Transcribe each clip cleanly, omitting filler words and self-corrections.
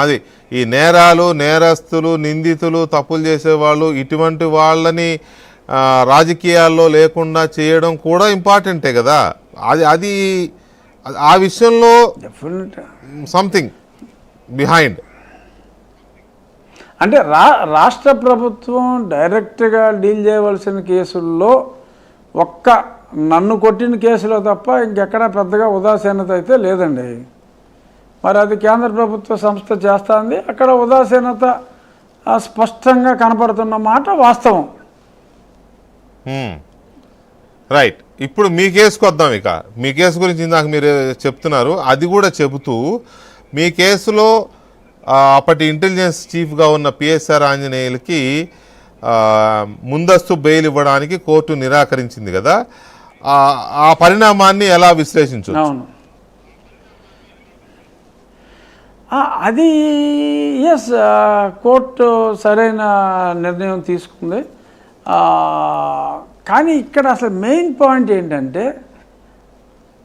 అది ఈ నేరాలు, నేరస్తులు, నిందితులు, తప్పులు చేసేవాళ్ళు ఇటువంటి వాళ్ళని రాజకీయాల్లో లేకుండా చేయడం కూడా ఇంపార్టెంటే కదా. అది అది ఆ విషయంలో సంథింగ్ బిహైండ్. అంటే రాష్ట్ర ప్రభుత్వం డైరెక్ట్గా డీల్ చేయవలసిన కేసుల్లో ఒక్క నన్ను కొట్టిన కేసులో తప్ప ఇంకెక్కడా పెద్దగా ఉదాసీనత అయితే లేదండి. మరి అది కేంద్ర ప్రభుత్వ సంస్థ చేస్తుంది. అక్కడ ఉదాసీనత స్పష్టంగా కనపడుతున్న మాట వాస్తవం. రైట్. ఇప్పుడు మీ కేసుకు వద్దాం. ఇక మీ కేసు గురించి ఇందాక మీరు చెప్తున్నారు, అది కూడా చెబుతూ మీ కేసులో అప్పటి ఇంటెలిజెన్స్ చీఫ్గా ఉన్న పిఎస్ఆర్ ఆంజనేయులకి ముందస్తు బెయిల్ ఇవ్వడానికి కోర్టు నిరాకరించింది కదా. ఆ పరిణామాన్ని ఎలా విశ్లేషించవచ్చు? అవును, అది ఎస్, కోర్టు సరైన నిర్ణయం తీసుకుంది. కానీ ఇక్కడ అసలు మెయిన్ పాయింట్ ఏంటంటే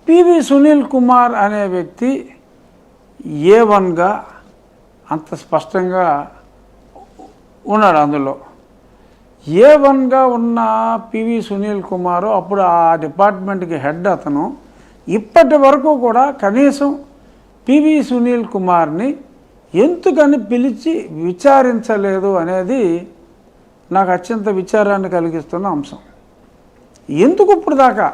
పివి సునీల్ కుమార్ అనే వ్యక్తి A1గా అంత స్పష్టంగా ఉన్నాడు. అందులో A1గా ఉన్న పివి సునీల్ కుమారు అప్పుడు ఆ డిపార్ట్మెంట్కి హెడ్. అతను ఇప్పటి వరకు కూడా కనీసం పివి సునీల్ కుమార్ని ఎందుకని పిలిచి విచారించలేదు అనేది నాకు అత్యంత విచారాన్ని కలిగిస్తున్న అంశం. ఎందుకు ఇప్పుడు దాకా?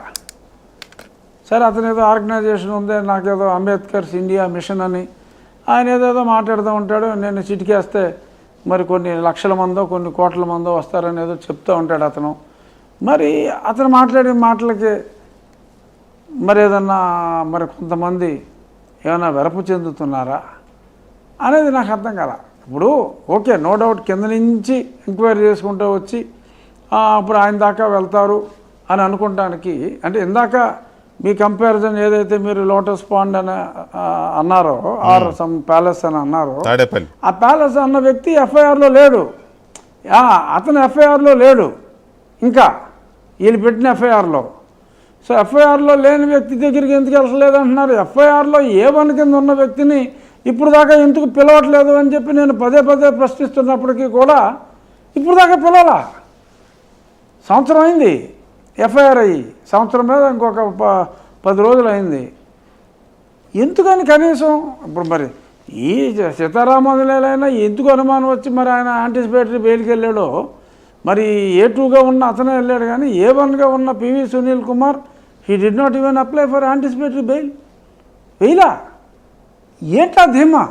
సరే, అతను ఏదో ఆర్గనైజేషన్ ఉంది, నాకేదో అంబేద్కర్స్ ఇండియా మిషన్ అని ఆయన ఏదేదో మాట్లాడుతూ ఉంటాడు. నేను చిటికేస్తే మరి కొన్ని లక్షల మందో కొన్ని కోట్ల మందో వస్తారని ఏదో చెప్తూ ఉంటాడు అతను. మరి అతను మాట్లాడే మాటలకి మరి ఏదన్నా మరి కొంతమంది ఏమైనా వెరపు చెందుతున్నారా అనేది నాకు అర్థం కాల. ఇప్పుడు ఓకే, నో డౌట్ కింద నుంచి ఎంక్వైరీ చేసుకుంటూ వచ్చి అప్పుడు ఆయన దాకా వెళ్తారు అని అనుకోవడానికి, అంటే ఇందాక మీ కంపారిజన్ ఏదైతే మీరు లోటస్ పాండ్ అని అన్నారో ఆర్ సమ్ ప్యాలెస్ అని అన్నారో, ఆ ప్యాలెస్ అన్న వ్యక్తి ఎఫ్ఐఆర్లో లేడు. అతను ఎఫ్ఐఆర్లో లేడు, ఇంకా వీళ్ళు పెట్టిన ఎఫ్ఐఆర్లో. సో ఎఫ్ఐఆర్లో లేని వ్యక్తి దగ్గరికి ఎందుకు వెళ్ళలేదు అంటున్నారు. ఎఫ్ఐఆర్లో A1 కింద ఉన్న వ్యక్తిని ఇప్పుడు దాకా ఎందుకు పిలవట్లేదు అని చెప్పి నేను పదే పదే ప్రశ్నిస్తున్నప్పటికీ కూడా ఇప్పుడు దాకా పిలవాలా? సంవత్సరం అయింది ఎఫ్ఐఆర్ అయ్యి, సంవత్సరం మీద ఇంకొక 10 రోజులు అయింది. ఎందుకని కనీసం ఇప్పుడు మరి ఈ సీతారామోదలైనా ఎందుకు అనుమానం వచ్చి మరి ఆయన యాంటిసిపేటరీ బెయిల్కి వెళ్ళాడో, మరి A2గా ఉన్న అతనే వెళ్ళాడు. కానీ A1గా ఉన్న PV Sunil Kumar he did not even apply for anticipatory bail. వెయిలా ఏంటా ధీమా?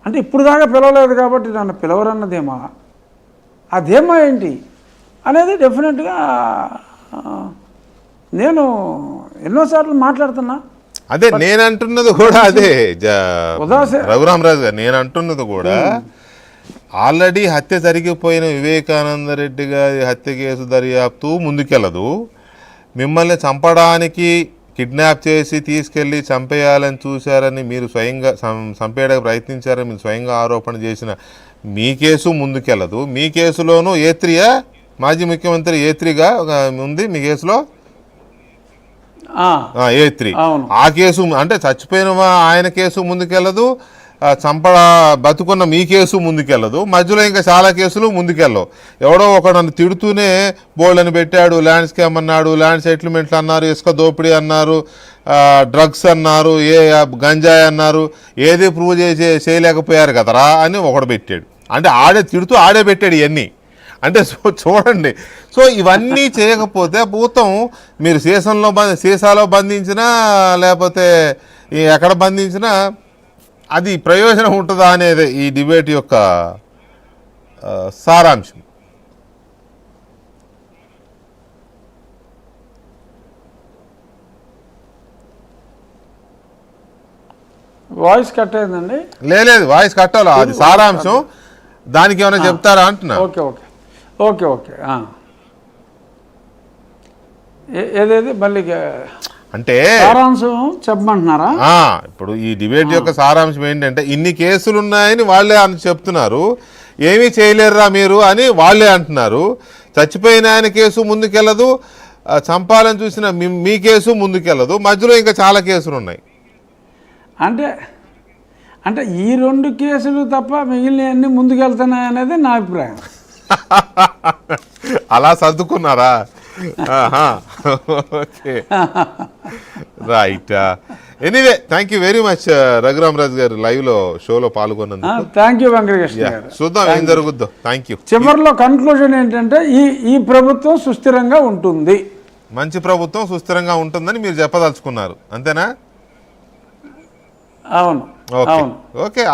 అంటే ఇప్పుడు దాకా పిలవలేదు కాబట్టి నన్ను పిలవరన్న ధీమా, ఆ ధీమా ఏంటి అనేది డెఫినెట్గా నేను ఎన్నోసార్లు మాట్లాడుతున్నా. అదే నేను అంటున్నది కూడా అదే రఘురామరాజు గారు, నేను అంటున్నది కూడా ఆల్రెడీ హత్య జరిగిపోయిన వివేకానంద రెడ్డి గారి హత్య కేసు దర్యాప్తు ముందుకెళ్ళదు. మిమ్మల్ని చంపడానికి కిడ్నాప్ చేసి తీసుకెళ్ళి చంపేయాలని చూశారని మీరు స్వయంగా చంపేయడానికి ప్రయత్నించారని మీరు స్వయంగా ఆరోపణ చేసిన మీ కేసు ముందుకెళ్ళదు. మీ కేసులోనూ A3 మాజీ ముఖ్యమంత్రి A3గా ఉంది మీ కేసులో. A3 ఆ కేసు అంటే చచ్చిపోయిన ఆయన కేసు ముందుకెళ్ళదు, బతుకున్న మీ కేసు ముందుకెళ్ళదు. మధ్యలో ఇంకా చాలా కేసులు ముందుకెళ్ళవు. ఎవడో ఒక నన్ను తిడుతూనే బోల్డ్ పెట్టాడు, ల్యాండ్ స్కామ్ అన్నాడు, ల్యాండ్ సెటిల్మెంట్లు అన్నారు, ఇసుక దోపిడీ అన్నారు, డ్రగ్స్ అన్నారు, గంజాయి అన్నారు, ఏది ప్రూవ్ చేయలేకపోయారు కదరా అని ఒకడు పెట్టాడు. అంటే ఆడే తిడుతూ ఆడే పెట్టాడు ఇవన్నీ. అంటే చూడండి, సో ఇవన్నీ చేయకపోతే భూతం మీరు సీసాలో బంధించినా లేకపోతే ఎక్కడ బంధించినా అది ప్రయోజనం ఉంటుందా అనేది ఈ డిబేట్ యొక్క సారాంశం. వాయిస్ కట్ అయిందండి? లేదు, వాయిస్ కట్టాలి, అది సారాంశం. దానికి ఏమైనా చెప్తారా అంటున్నా. ఓకే ఓకే ఓకే ఓకే ఏదేది మళ్ళీ అంటే సారాంశం చెప్పమంటున్నారా? ఇప్పుడు ఈ డిబేట్ యొక్క సారాంశం ఏంటంటే ఇన్ని కేసులు ఉన్నాయని వాళ్ళే చెప్తున్నారు, ఏమీ చేయలేరురా మీరు అని వాళ్ళే అంటున్నారు. చచ్చిపోయిన ఆయన కేసు ముందుకెళ్ళదు, చంపాలని చూసిన మీ కేసు ముందుకెళ్ళదు, మధ్యలో ఇంకా చాలా కేసులు ఉన్నాయి. అంటే ఈ 2 కేసులు తప్ప మిగిలినవన్నీ ముందుకెళ్తున్నాయి అనేది నా అభిప్రాయం. అలా సర్దుకున్నారా? Okay, right. Anyway, thank you very much Raghuramaraju గారు లైవ్లో షోలో పాల్గొన్నందుకు. థ్యాంక్ యూ వెంకటకృష్ణ గారు. చూద్దాం ఏం జరుగుద్దో. Thank you. చివరిలో కన్క్లూజన్ ఏంటంటే ఈ ప్రభుత్వం సుస్థిరంగా ఉంటుంది. మంచి ప్రభుత్వం సుస్థిరంగా ఉంటుందని మీరు చెప్పదలుచుకున్నారు, అంతేనా? అవును, ఓకే అవును. ఓకే.